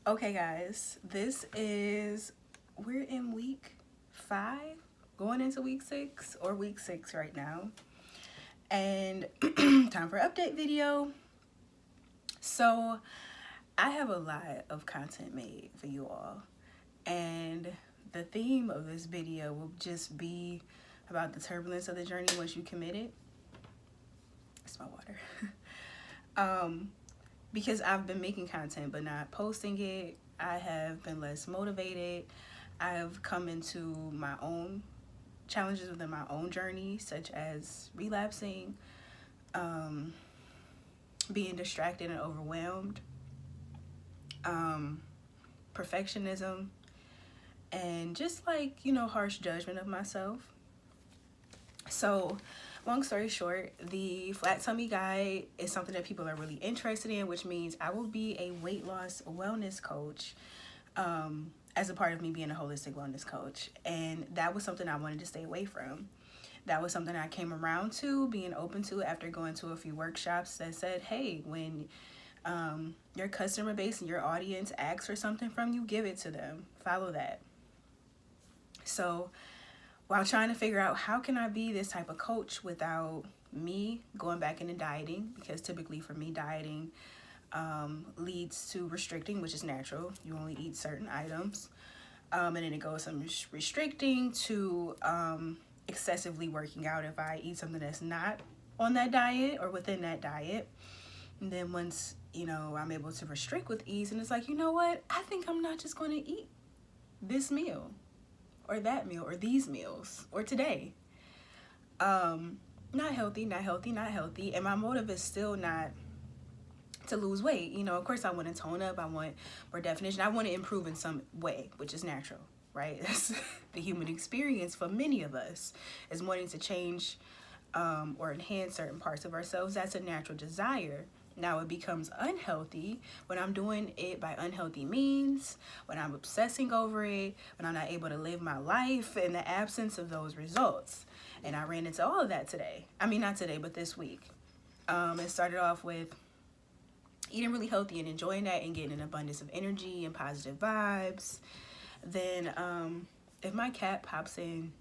Okay, guys, we're in week 5, going into week 6, or week 6 right now. And time for update video. So, I have a lot of content made for you all. And the theme of this video will just be about the turbulence of the journey once you commit it. It's my water. um, because I've been making content but not posting it, I have been less motivated. I have come into my own challenges within my own journey, such as relapsing, um, being distracted and overwhelmed, um, perfectionism, and just harsh judgment of myself. So, long story short, the flat tummy guide is something that people are really interested in, which means I will be a weight loss wellness coach as a part of me being a holistic wellness coach. And that was something I wanted to stay away from. That was something I came around to being open to after going to a few workshops that said, hey, when your customer base and your audience asks for something from you, give it to them. Follow that. So while trying to figure out how can I be this type of coach without me going back into dieting, because typically for me, dieting leads to restricting, which is natural. You only eat certain items. And then it goes from restricting to excessively working out if I eat something that's not on that diet or within that diet. And then once, I'm able to restrict with ease, and it's like, you know what? I think I'm not just going to eat this meal or that meal or these meals or today. Not healthy, not healthy, not healthy. And my motive is still not to lose weight. Of course I want to tone up. I want more definition. I want to improve in some way, which is natural, right? That's the human experience for many of us, is wanting to change or enhance certain parts of ourselves. That's a natural desire. Now it becomes unhealthy when I'm doing it by unhealthy means, when I'm obsessing over it, when I'm not able to live my life in the absence of those results. And I ran into all of that today. I mean, not today, but this week. It started off with eating really healthy and enjoying that and getting an abundance of energy and positive vibes. Then if my cat pops in,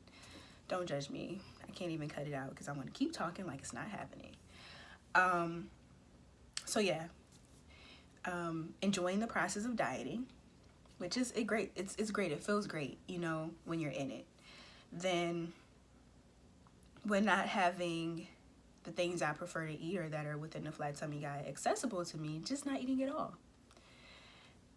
don't judge me. I can't even cut it out because I want to keep talking like it's not happening. So yeah, enjoying the process of dieting, which is great. It's great. It feels great, when you're in it. Then when not having the things I prefer to eat or that are within the flat tummy guide accessible to me, just not eating at all.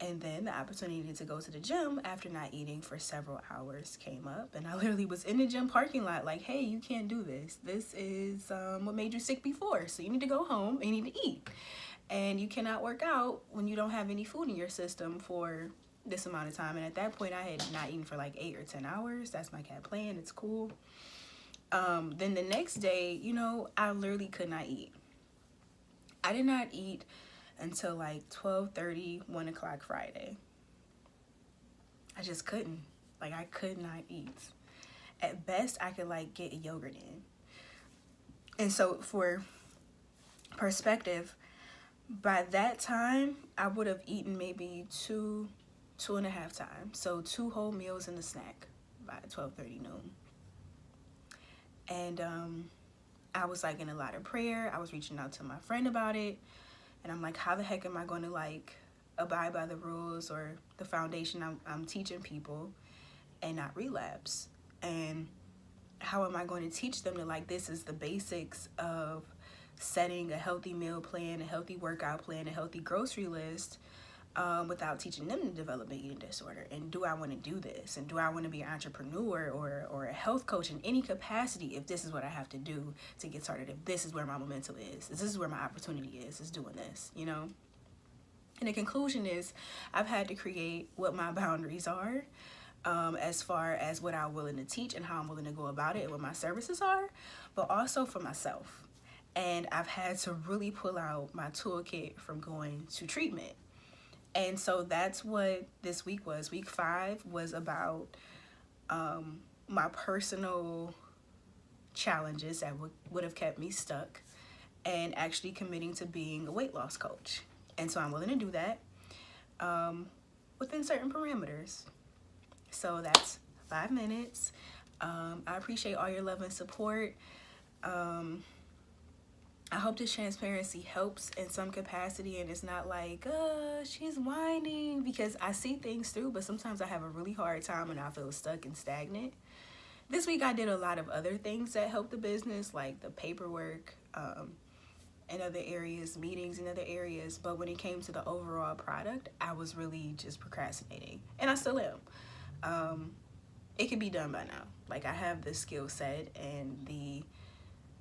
And then the opportunity to go to the gym after not eating for several hours came up, and I literally was in the gym parking lot like, hey, you can't do this. This is what made you sick before, so you need to go home and you need to eat. And you cannot work out when you don't have any food in your system for this amount of time. And at that point, I had not eaten for like 8 or 10 hours. That's my cat plan. It's cool. Then the next day, I literally could not eat. I did not eat until like 12:30, 1 o'clock Friday. I just couldn't. I could not eat. At best, I could get yogurt in. And so for perspective, by that time, I would have eaten maybe two and a half times. So 2 whole meals and a snack by 12:30 noon. And I was in a lot of prayer. I was reaching out to my friend about it. And I'm like, how the heck am I going to abide by the rules or the foundation I'm teaching people and not relapse? And how am I going to teach them that this is the basics of setting a healthy meal plan, a healthy workout plan, a healthy grocery list, without teaching them to develop an eating disorder? And do I want to do this? And do I want to be an entrepreneur or a health coach in any capacity if this is what I have to do to get started? If this is where my momentum is, if this is where my opportunity is doing this, And the conclusion is I've had to create what my boundaries are, as far as what I'm willing to teach and how I'm willing to go about it and what my services are, but also for myself. And I've had to really pull out my toolkit from going to treatment. And so that's what this week was. Week 5 was about my personal challenges that would have kept me stuck and actually committing to being a weight loss coach. And so I'm willing to do that. within certain parameters. So that's 5 minutes. I appreciate all your love and support. I hope this transparency helps in some capacity, and it's not like, she's whining, because I see things through, but sometimes I have a really hard time and I feel stuck and stagnant. This week I did a lot of other things that helped the business, like the paperwork, in other areas, meetings in other areas, but when it came to the overall product, I was really just procrastinating, and I still am. It can be done by now. Like, I have the skill set and the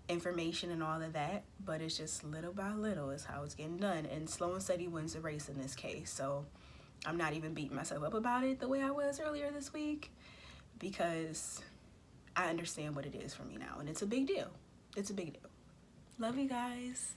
information and all of that, but it's just little by little is how it's getting done, and slow and steady wins the race in this case. So I'm not even beating myself up about it the way I was earlier this week, because I understand what it is for me now, and it's a big deal. It's a big deal. Love you guys.